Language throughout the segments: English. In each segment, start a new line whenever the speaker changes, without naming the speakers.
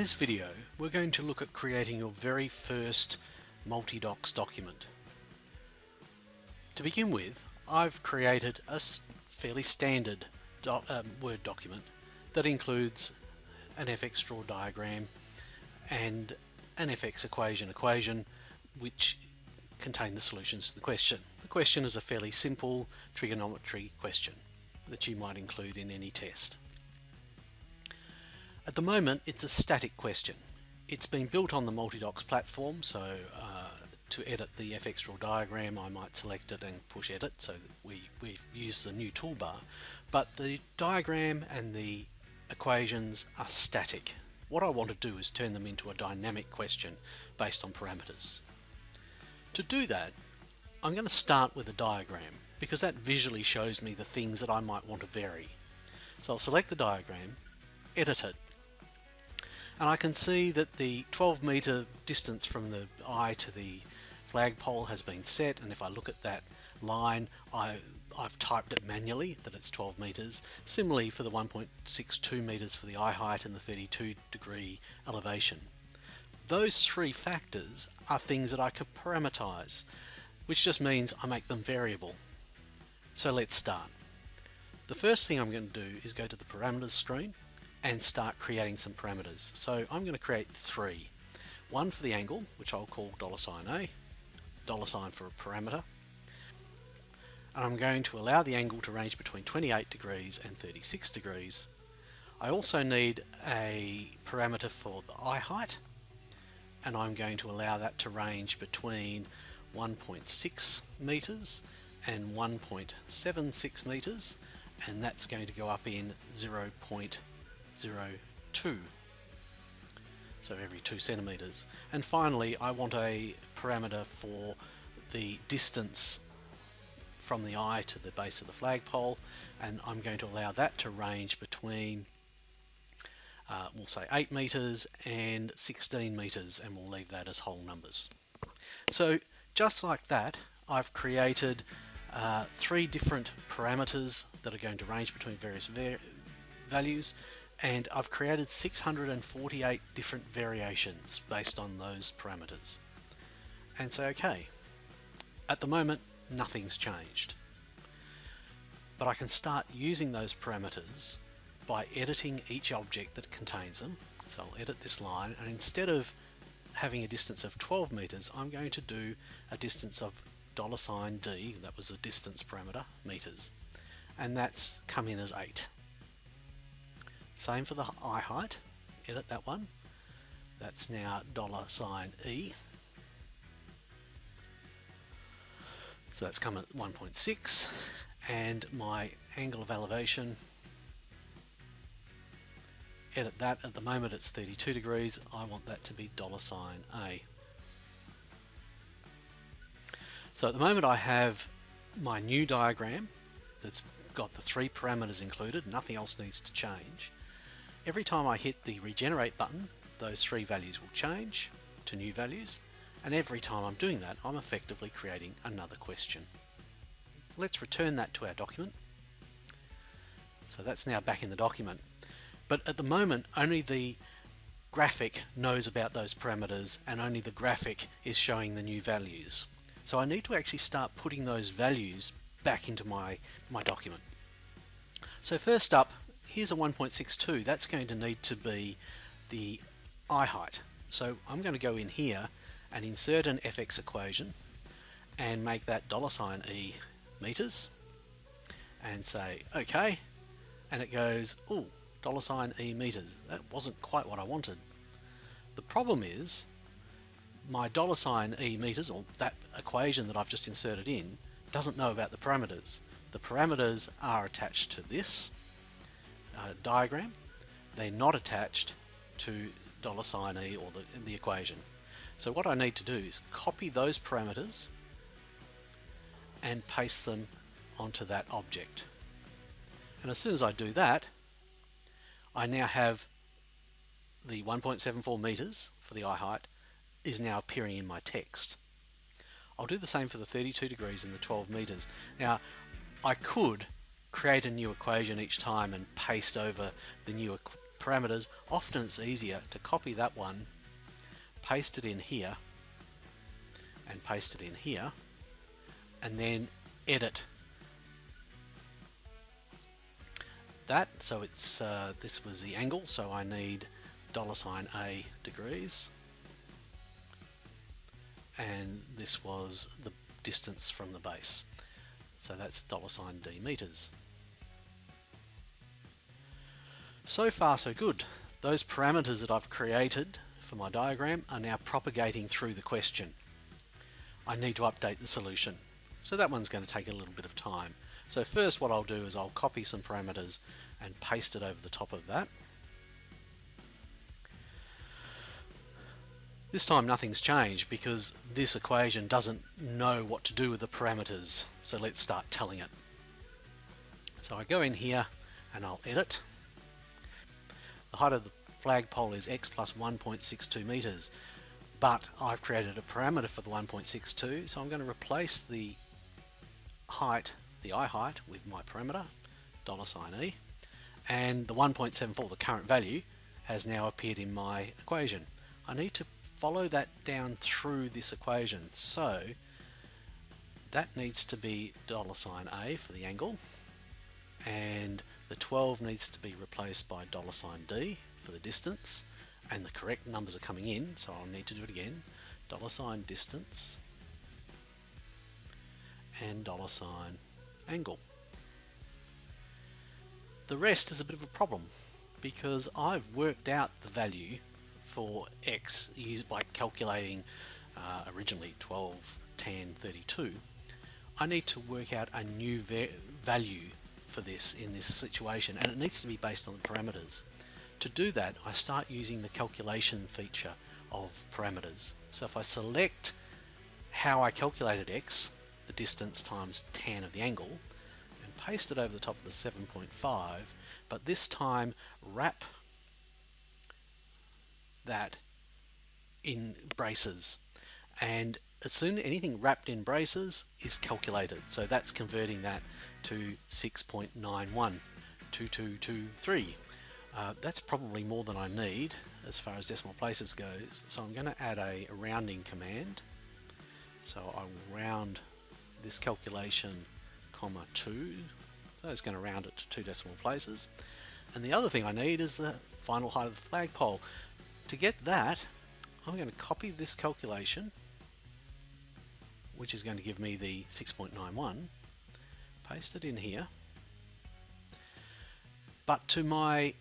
this video, we're going to look at creating your very first MultiDocs document. To begin with, I've created a fairly standard Word document that includes an FX draw diagram and an FX equation which contain the solutions to the question. The question is a fairly simple trigonometry question that you might include in any test. At the moment, it's a static question. It's been built on the MultiDocs platform, so to edit the FX draw diagram I might select it and push edit, so that we've used the new toolbar, but the diagram and the equations are static. What I want to do is turn them into a dynamic question based on parameters. To do that, I'm going to start with a diagram because that visually shows me the things that I might want to vary. So I'll select the diagram, edit it, and I can see that the 12-meter distance from the eye to the flagpole has been set, and if I look at that line, I've typed it manually that it's 12 meters. Similarly for the 1.62 meters for the eye height and the 32-degree elevation. Those three factors are things that I could parameterize, which just means I make them variable. So let's start. The first thing I'm going to do is go to the parameters screen and start creating some parameters. So I'm going to create three. One for the angle, which I'll call $A, $sign for a parameter. And I'm going to allow the angle to range between 28 degrees and 36 degrees. I also need a parameter for the eye height, and I'm going to allow that to range between 1.6 meters and 1.76 meters, and that's going to go up in 0.02, so every 2 centimeters. And finally, I want a parameter for the distance from the eye to the base of the flagpole, and I'm going to allow that to range between we'll say 8 meters and 16 meters, and we'll leave that as whole numbers. So just like that, I've created three different parameters that are going to range between various values, and I've created 648 different variations based on those parameters. And so okay, at the moment nothing's changed, but I can start using those parameters by editing each object that contains them. So I'll edit this line, and instead of having a distance of 12 meters, I'm going to do a distance of $D, that was the distance parameter, meters, and that's come in as 8. Same for the eye height, edit that one, that's now $E. So that's come at 1.6, and my angle of elevation, edit that. At the moment it's 32 degrees, I want that to be $A. So at the moment I have my new diagram that's got the three parameters included, nothing else needs to change. Every time I hit the regenerate button, those three values will change to new values, and every time I'm doing that, I'm effectively creating another question. Let's return that to our document. So that's now back in the document. But at the moment, only the graphic knows about those parameters, and only the graphic is showing the new values. So I need to actually start putting those values back into my document. So first up, here's a 1.62. That's going to need to be the eye height. So I'm going to go in here and insert an FX equation and make that $E meters, and say OK, and it goes, oh, $E meters. That wasn't quite what I wanted. The problem is my $E meters, or that equation that I've just inserted in, doesn't know about the parameters. The parameters are attached to this diagram. They're not attached to $E or the equation. So what I need to do is copy those parameters and paste them onto that object. And as soon as I do that, I now have the 1.74 meters for the eye height is now appearing in my text. I'll do the same for the 32 degrees and the 12 meters. Now, I could create a new equation each time and paste over the new parameters, often it's easier to copy that one, paste it in here, and paste it in here, and then edit that. So it's this was the angle, so I need $A degrees, and this was the distance from the base, so that's $D meters. So far so good. Those parameters that I've created for my diagram are now propagating through the question. I need to update the solution, so that one's going to take a little bit of time. So first what I'll do is I'll copy some parameters and paste it over the top of that. This time nothing's changed because this equation doesn't know what to do with the parameters, so let's start telling it. So I go in here and I'll edit. The height of the flagpole is x plus 1.62 meters, but I've created a parameter for the 1.62, so I'm going to replace the height, the I height, with my parameter, $E, and the 1.74, the current value, has now appeared in my equation. I need to follow that down through this equation, so that needs to be $A for the angle, and the 12 needs to be replaced by $D for the distance, and the correct numbers are coming in, so I'll need to do it again. $distance and $angle. The rest is a bit of a problem because I've worked out the value for x used by calculating originally 12, 10, 32. I need to work out a new value for this in this situation, and it needs to be based on the parameters. To do that, I start using the calculation feature of parameters. So if I select how I calculated x, the distance times tan of the angle, and paste it over the top of the 7.5, but this time wrap that in braces, and as soon as anything wrapped in braces is calculated, so that's converting that to 6.912223. That's probably more than I need as far as decimal places goes, so I'm going to add a rounding command. So I'll round this calculation, comma 2, so it's going to round it to 2 decimal places. And the other thing I need is the final height of the flagpole. To get that, I'm going to copy this calculation, which is going to give me the 6.91, paste it in here, but to my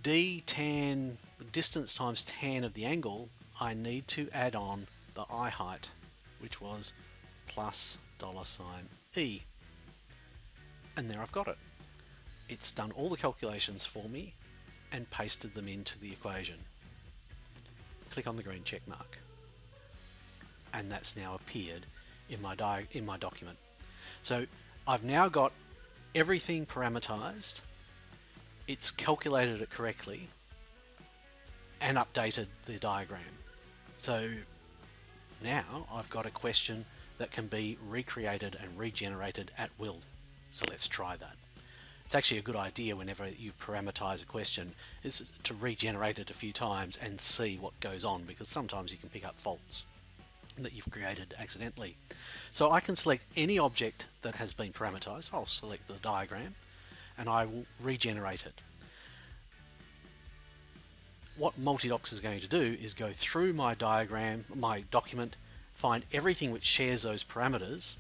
d tan, distance times tan of the angle, I need to add on the I height, which was plus $E, and there I've got it. It's done all the calculations for me and pasted them into the equation. Click on the green check mark, and that's now appeared in my document. So I've now got everything parameterized, it's calculated it correctly, and updated the diagram. So now I've got a question that can be recreated and regenerated at will. So let's try that. It's actually a good idea whenever you parameterize a question is to regenerate it a few times and see what goes on, because sometimes you can pick up faults that you've created accidentally. So I can select any object that has been parameterized. I'll select the diagram and I will regenerate it. What MultiDocs is going to do is go through my diagram, my document, find everything which shares those parameters,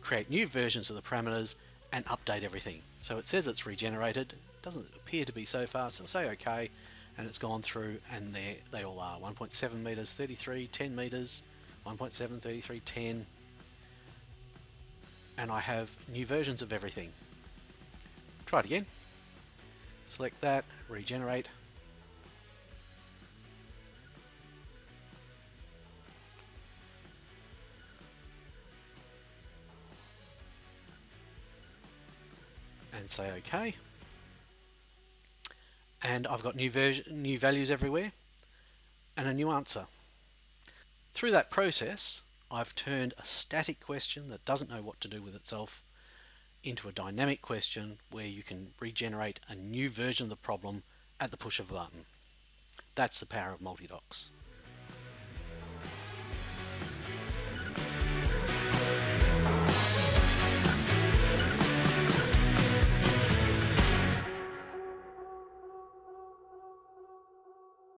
create new versions of the parameters, and update everything. So it says it's regenerated, doesn't appear to be so far, so I'll say OK, and it's gone through, and they all are 1.7 meters, 33, 10 meters, 1.7, 33, 10, and I have new versions of everything. Try it again. Select that, regenerate. And say OK. And I've got new values everywhere and a new answer. Through that process, I've turned a static question that doesn't know what to do with itself into a dynamic question where you can regenerate a new version of the problem at the push of a button. That's the power of MultiDocs.